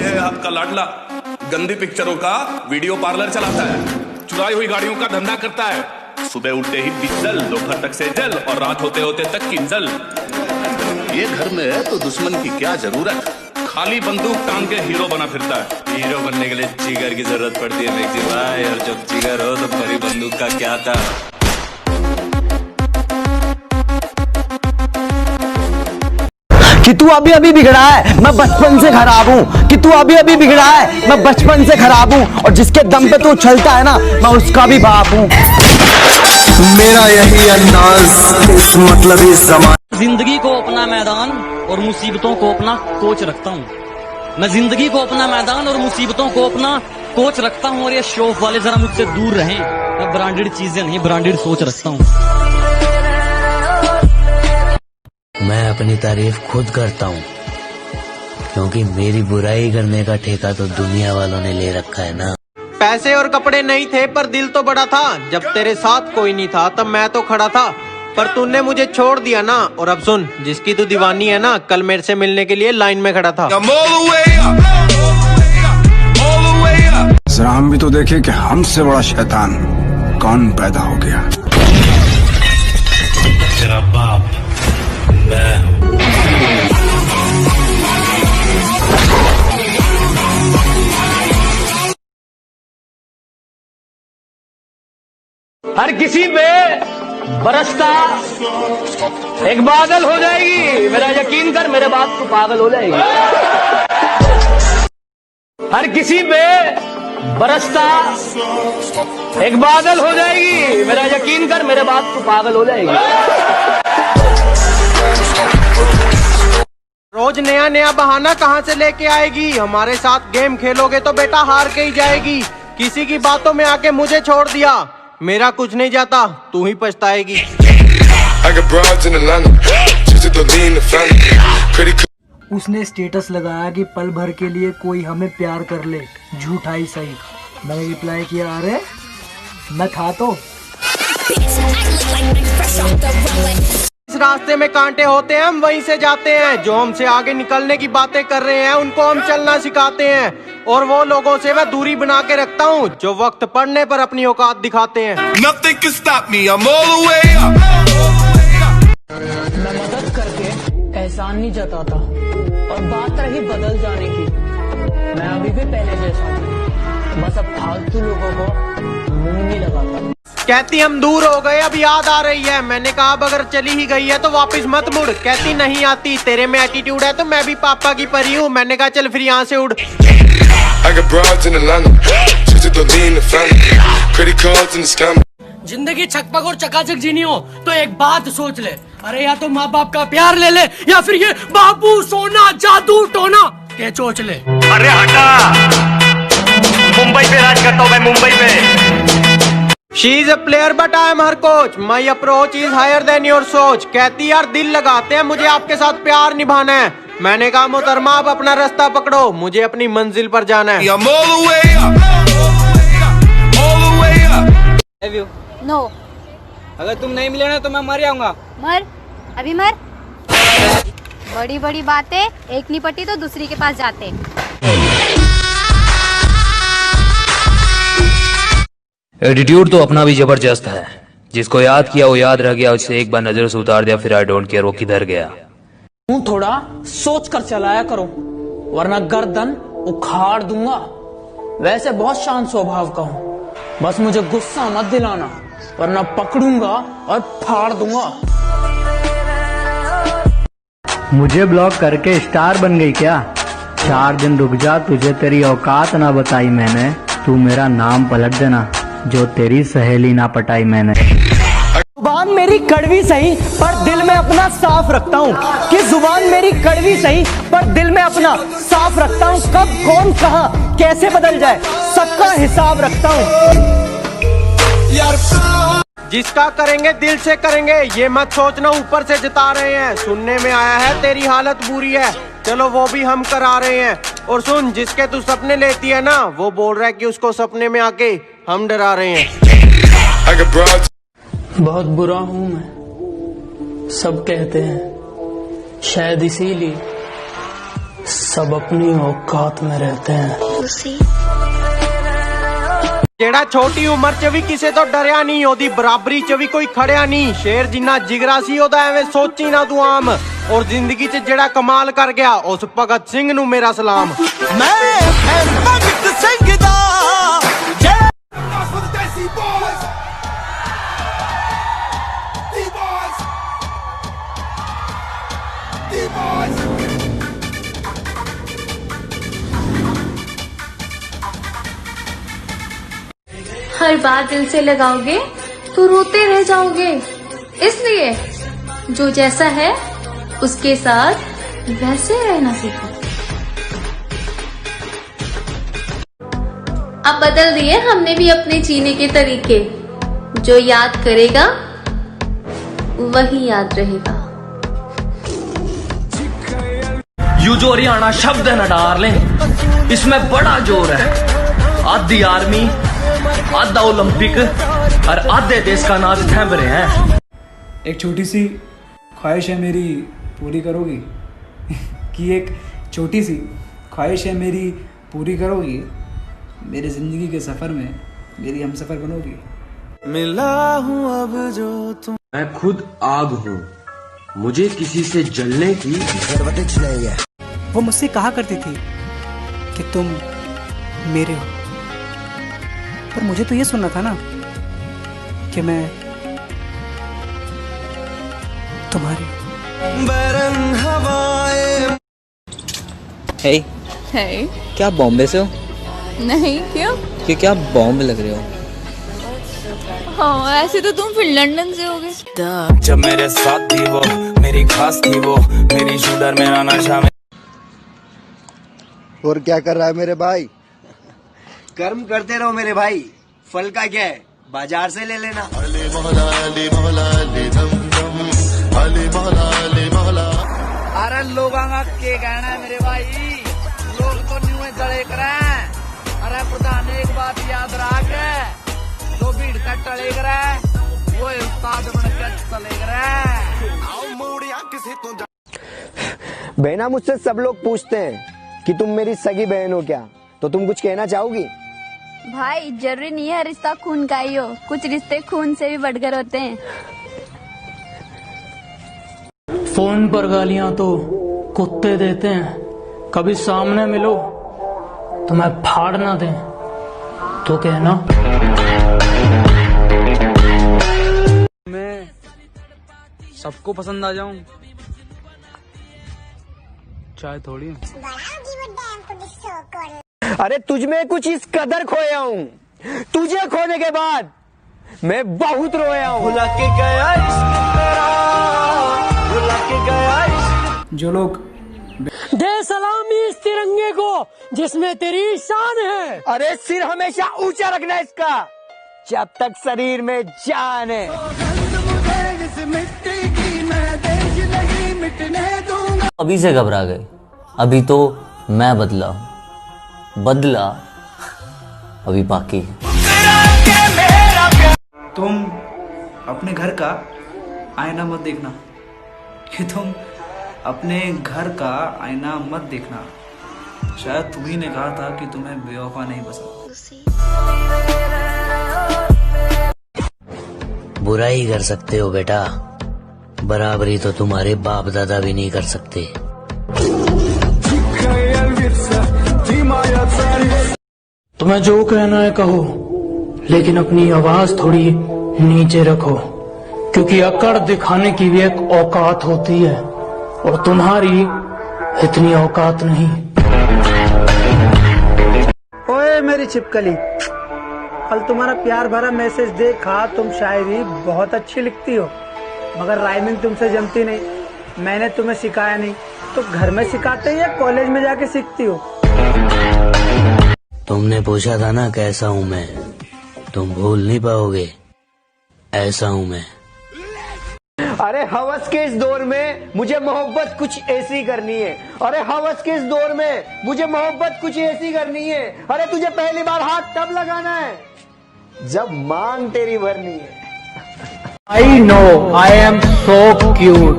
है आपका लाडला, गंदी पिक्चरों का वीडियो पार्लर चलाता है, चुराई हुई गाड़ियों का धंधा करता है। सुबह उठते ही डीजल, दोपहर तक से जल और रात होते होते तक किंजल। ये घर में है तो दुश्मन की क्या जरूरत, खाली बंदूक टांग के हीरो बना फिरता है। हीरो बनने के लिए जिगर की जरूरत पड़ती है मैक्सी भाई, और जब जिगर हो तो बड़ी बंदूक का क्या था। कि तू अभी अभी बिगड़ा है, मैं बचपन से खराब हूँ। कि तू अभी अभी बिगड़ा है, मैं बचपन से खराब हूँ। और जिसके दम पे तू उछलता है ना, मैं उसका भी बाप हूँ। मेरा यही अंदाज इस मतलब इस ज़माने। जिंदगी को अपना मैदान और मुसीबतों को अपना कोच रखता हूँ। मैं जिंदगी को अपना मैदान और मुसीबतों को अपना कोच रखता हूँ। और ये शो ऑफ वाले जरा मुझसे दूर रहें। मैं ब्रांडेड चीजें नहीं, ब्रांडेड सोच रखता हूँ। मैं अपनी तारीफ खुद करता हूँ, क्योंकि मेरी बुराई करने का ठेका तो दुनिया वालों ने ले रखा है ना। पैसे और कपड़े नहीं थे पर दिल तो बड़ा था। जब तेरे साथ कोई नहीं था तब मैं तो खड़ा था, पर तूने मुझे छोड़ दिया ना। और अब सुन, जिसकी तू दीवानी है ना, कल मेरे से मिलने के लिए लाइन में खड़ा था। जरा हम भी तो देखें कि हमसे बड़ा शैतान कौन पैदा हो गया। तेरा बाप मैं हूं। हर किसी पे बरसता एक बादल हो जाएगी, मेरा यकीन कर, मेरे बात तो पागल हो जाएगी। हर किसी पे बरसता एक बादल हो जाएगी, मेरा यकीन कर, मेरे बात तो पागल हो जाएगी। रोज नया नया बहाना कहाँ से लेके आएगी, हमारे साथ गेम खेलोगे तो बेटा हार के ही जाएगी। किसी की बातों में आके मुझे छोड़ दिया, मेरा कुछ नहीं जाता, तू ही पछताएगी। उसने स्टेटस लगाया कि पल भर के लिए कोई हमें प्यार कर ले, झूठा ही सही। मैंने रिप्लाई किया, अरे मैं था तो। इस रास्ते में कांटे होते हैं, हम वहीं से जाते हैं। जो हमसे आगे निकलने की बातें कर रहे हैं उनको हम चलना सिखाते हैं। और वो लोगों से मैं दूरी बना के रखता हूँ जो वक्त पड़ने पर अपनी औकात दिखाते हैं। Nothing can stop me, I'm all the way up. मैं मदद करके एहसान नहीं जताता, और बात रही बदल जाने की, मैं अभी भी पहले जैसा हूँ। बस अब फालतू लोगों को मुंह नहीं लगाता। कहती हम दूर हो गए, अब याद आ रही है। मैंने कहा अब अगर चली ही गई है तो वापस मत मुड़। कहती नहीं आती, तेरे में एटीट्यूड है तो मैं भी पापा की परी हूँ। मैंने कहा चल फिर यहाँ से उड़। जिंदगी छकपक और चकाचक जीनी हो तो एक बात सोच ले, अरे या तो माँ बाप का प्यार ले ले, या फिर ये बाबू सोना जादू टोना के चोच ले। अरे हटा, मुंबई पे राज करता हूँ मैं, मुंबई पे। She is a player but I am her coach. My approach is higher than your सोच। कहती यार दिल लगाते हैं, मुझे आपके साथ प्यार निभाना है। मैंने कहा मोहतरमा आप अपना रास्ता पकड़ो, मुझे अपनी मंजिल पर जाना है। No. अगर तुम नहीं मिले ना तो मैं मर जाऊंगा। मर, अभी मर। बड़ी बड़ी बातें, एक नहीं पटी तो दूसरी के पास जाते। एटीट्यूड तो अपना भी जबरदस्त है, जिसको याद किया वो याद रह गया, उसे एक बार नजर से उतार दिया फिर आई डोंट केयर वो किधर गया। थोड़ा सोच कर चलाया करो, वरना गर्दन उखाड़ दूंगा। वैसे बहुत शांत स्वभाव का हूँ, बस मुझे गुस्सा मत दिलाना, वरना पकड़ूंगा और फाड़ दूंगा। मुझे ब्लॉक करके स्टार बन गई क्या? 4 दिन रुक जा, तुझे तेरी औकात ना बताई मैंने। तू मेरा नाम पलट देना, जो तेरी सहेली ना पटाई मैंने। जुबान मेरी कड़वी सही पर दिल में अपना साफ रखता हूँ। कि जुबान मेरी कड़वी सही पर दिल में अपना साफ रखता हूँ। कब कौन कहाँ कैसे बदल जाए सबका हिसाब रखता हूँ। जिसका करेंगे दिल से करेंगे, ये मत सोचना ऊपर से जता रहे हैं। सुनने में आया है तेरी हालत बुरी है, चलो वो भी हम करा रहे हैं। और सुन, जिसके तू सपने लेती है ना, वो बोल रहा है कि उसको सपने में आके हम डरा रहे हैं। बहुत बुरा हूँ मैं, सब कहते हैं, शायद इसीलिए सब अपनी औकात में रहते हैं। जेड़ा छोटी उम्र च भी किसे तो डरिया नहीं, ओदी बराबरी च भी कोई खड़िया नहीं। शेर जिन्ना जिगरा सी ओदा एवें सोची ना तू आम, और जिंदगी च जेड़ा कमाल कर गया उस भगत सिंह नू मेरा सलाम। मैं भगत सिंह दा हर बात दिल से लगाओगे तो रोते रह जाओगे, इसलिए जो जैसा है उसके साथ वैसे रहना सीखो। अब बदल दिए हमने भी अपने जीने के तरीके, जो याद करेगा वही याद रहेगा। यू जो हरियाणा शब्द है ना डार्लिंग, इसमें बड़ा जोर है। आधी आर्मी, आधा ओलंपिक और आधे देश का नाच थम रहे हैं। एक छोटी सी ख्वाहिश है मेरी, पूरी करोगी? कि एक छोटी सी ख्वाहिश है मेरी, पूरी करोगी? मेरी ज़िंदगी के सफ़र में मेरी हमसफ़र बनोगी? मिला हूँ अब जो तुम, मैं खुद आग हूँ, मुझे किसी से जलने की जरूरत नहीं है। वो मुझसे कहा करती थी कि तुम मेरे हो, पर मुझे तो ये सुनना था ना कि मैं तुम्हारी। हे क्या बॉम्बे से हो? नहीं, क्यों? क्योंकि आप बॉम्ब लग रहे हो। हाँ, ऐसे तो तुम फिर लंदन से होगे। जब मेरे साथ थी वो, मेरी खास थी वो, मेरी शूटर मेरा नशा में। और क्या कर रहा है मेरे भाई? कर्म करते रहो मेरे भाई, फल का क्या है, बाजार से ले लेना। अरे लोगों का के कहना है मेरे भाई, लोग तो न्यू में जड़े करे। अरे प्रधान एक बात याद रख, जो भीड़ का टले करे वो उस्ताद बनकर चले करे। बहना, मुझसे सब लोग पूछते हैं कि तुम मेरी सगी बहन हो क्या, तो तुम कुछ कहना चाहोगी? भाई जरूरी नहीं है रिश्ता खून का ही हो, कुछ रिश्ते खून से भी बढ़कर होते हैं। फोन पर गालियां तो कुत्ते देते हैं, कभी सामने मिलो तो मैं फाड़ ना दे तो कहना। मैं सबको पसंद आ जाऊं, चाहे थोड़ी। अरे तुझ में कुछ इस कदर खोया हूँ, तुझे खोने के बाद मैं बहुत रोया हूँ। भुला के गया इश्क तेरा, भुला के गया इश्क। जो लोग दे सलामी इस तिरंगे को जिसमें तेरी शान है। अरे सिर हमेशा ऊंचा रखना इसका, जब तक शरीर में जान है। अभी से घबरा गए, अभी तो मैं बदला हूँ, बदला अभी बाकी है। तुम अपने घर का आईना मत देखना, कि तुम अपने घर का आईना मत देखना। शायद तुम्ही ने कहा था कि तुम्हें बेवफा नहीं पसंद। बुराई कर सकते हो बेटा, बराबरी तो तुम्हारे बाप दादा भी नहीं कर सकते। तुम्हें जो कहना है कहो, लेकिन अपनी आवाज थोड़ी नीचे रखो, क्योंकि अकड़ दिखाने की भी एक औकात होती है, और तुम्हारी इतनी औकात नहीं। ओए मेरी छिपकली, कल तुम्हारा प्यार भरा मैसेज देखा, तुम शायरी बहुत अच्छी लिखती हो, मगर राइमिंग तुमसे जमती नहीं। मैंने तुम्हें सिखाया नहीं, तो घर में सिखाते हैं या कॉलेज में जाके सीखती हो? तुमने पूछा था ना कैसा हूँ मैं, तुम भूल नहीं पाओगे, ऐसा हूँ मैं। अरे हवस के इस दौर में मुझे मोहब्बत कुछ ऐसी करनी है। अरे हवस के इस दौर में मुझे मोहब्बत कुछ ऐसी करनी है। अरे तुझे पहली बार हाथ तब लगाना है जब मांग तेरी भरनी है। I know I am so cute,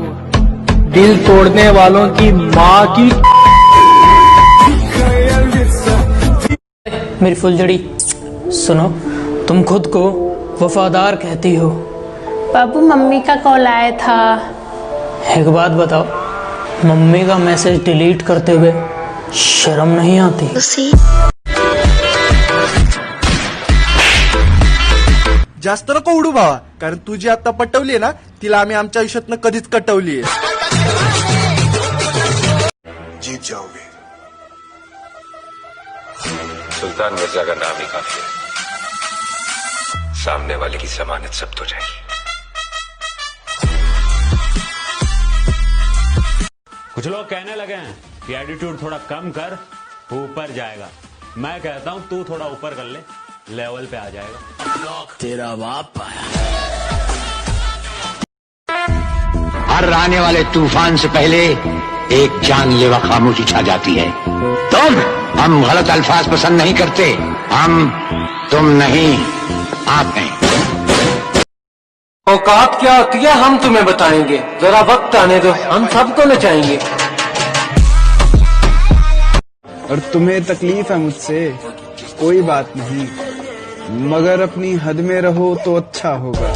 दिल तोड़ने वालों की माँ की मेरी फुलझड़ी सुनो, तुम खुद को वफादार कहती हो। बाबू मम्मी का कॉल आया था। एक बात बताओ, मम्मी का मैसेज डिलीट करते हुए शर्म नहीं आती? जास्त नको उडू भावा, कारण तू जी आता पटवली आहे ना, तिला आम्ही आमच्या आयुष्यातनं कधीच कटवली आहे. जीत जाओगे. सुल्तान मिर्जा का नाम ही काफी है, सामने वाले की जमानत जब्त हो जाएगी. कुछ लोग कहने लगे हैं कि एटीट्यूड थोड़ा कम कर, ऊपर जाएगा. मैं कहता हूं तू थोड़ा ऊपर कर ले, लेवल पे आ जाएगा. तेरा बाप आया. हर आने वाले तूफान से पहले एक जानलेवा खामोशी छा जाती है. हम गलत अल्फाज पसंद नहीं करते. तुम नहीं, आप नहीं. औकात क्या होती है हम तुम्हें बताएंगे, जरा वक्त आने दो, हम सबको नचाएंगे. और तुम्हें तकलीफ है मुझसे, कोई बात नहीं, मगर अपनी हद में रहो तो अच्छा होगा.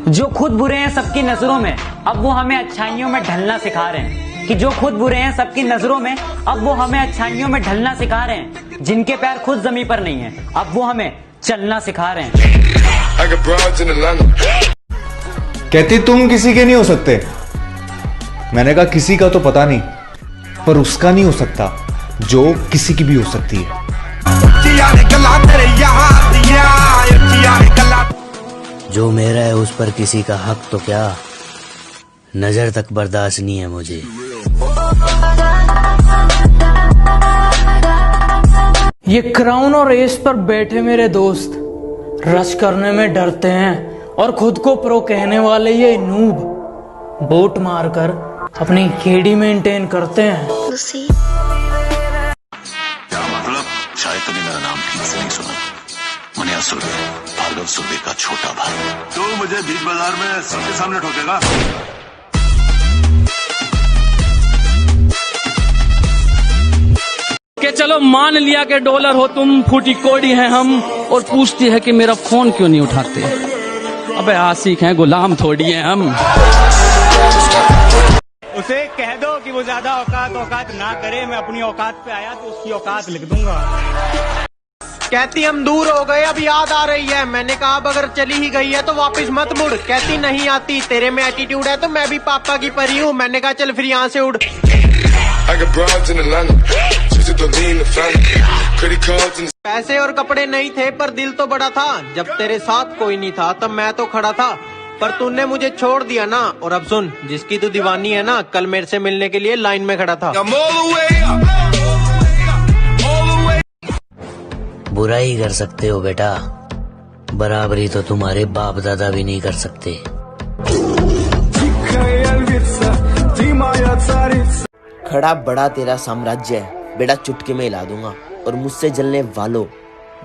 जो खुद बुरे हैं सबकी नजरों में, अब वो हमें अच्छाइयों में ढलना सिखा रहे हैं. कि जो खुद बुरे हैं सबकी नजरों में, अब वो हमें अच्छाइयों में ढलना सिखा रहे हैं. जिनके पैर खुद जमीन पर नहीं है, अब वो हमें चलना सिखा रहे हैं. कहती तुम किसी के नहीं हो सकते. मैंने कहा किसी का तो पता नहीं, पर उसका नहीं हो सकता जो किसी की भी हो सकती है. जो मेरा है उस पर किसी का हक तो क्या, नजर तक बर्दाश्त नहीं है मुझे. ये क्राउन और रेस पर बैठे मेरे दोस्त रश करने में डरते हैं, और खुद को प्रो कहने वाले ये नूब बोट मारकर अपनी केडी मेंटेन करते हैं. क्या मतलब? शायद कभी मेरा नाम ठीक से नहीं सुना. मुनिया सुर्वे, भार्गव सुर्वे का छोटा भाई. तो मुझे बीच बाजार में सबके सामने ठोकेगा? कि चलो मान लिया कि डॉलर हो तुम, फूटी कोड़ी हैं हम, और पूछती है कि मेरा फोन क्यों नहीं उठाते. अबे आशिक हैं, गुलाम थोड़ी हैं हम. उसे कह दो कि वो ज्यादा औकात ना करे. मैं अपनी औकात पे आया तो उसकी औकात लिख दूंगा. कहती हम दूर हो गए, अब याद आ रही है. मैंने कहा अब अगर चली ही गई है तो वापस मत मुड़. कहती नहीं आती, तेरे में एटीट्यूड है तो मैं भी पापा की परी हूँ. मैंने कहा चल फिर यहाँ से उड़. पैसे और कपड़े नहीं थे पर दिल तो बड़ा था. जब तेरे साथ कोई नहीं था तब मैं तो खड़ा था, पर तूने मुझे छोड़ दिया ना. और अब सुन, जिसकी तू दीवानी है ना, कल मेरे से मिलने के लिए लाइन में खड़ा था. बुराई कर सकते हो बेटा, बराबरी तो तुम्हारे बाप दादा भी नहीं कर सकते. खड़ा बड़ा तेरा साम्राज्य है बेटा, चुटकी में हिला दूंगा. और मुझसे जलने वालों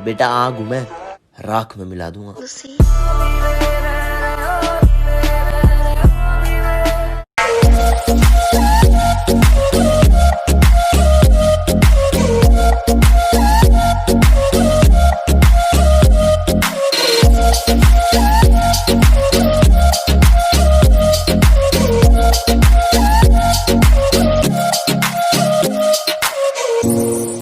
बेटा, आग हूं मैं, राख में मिला दूंगा.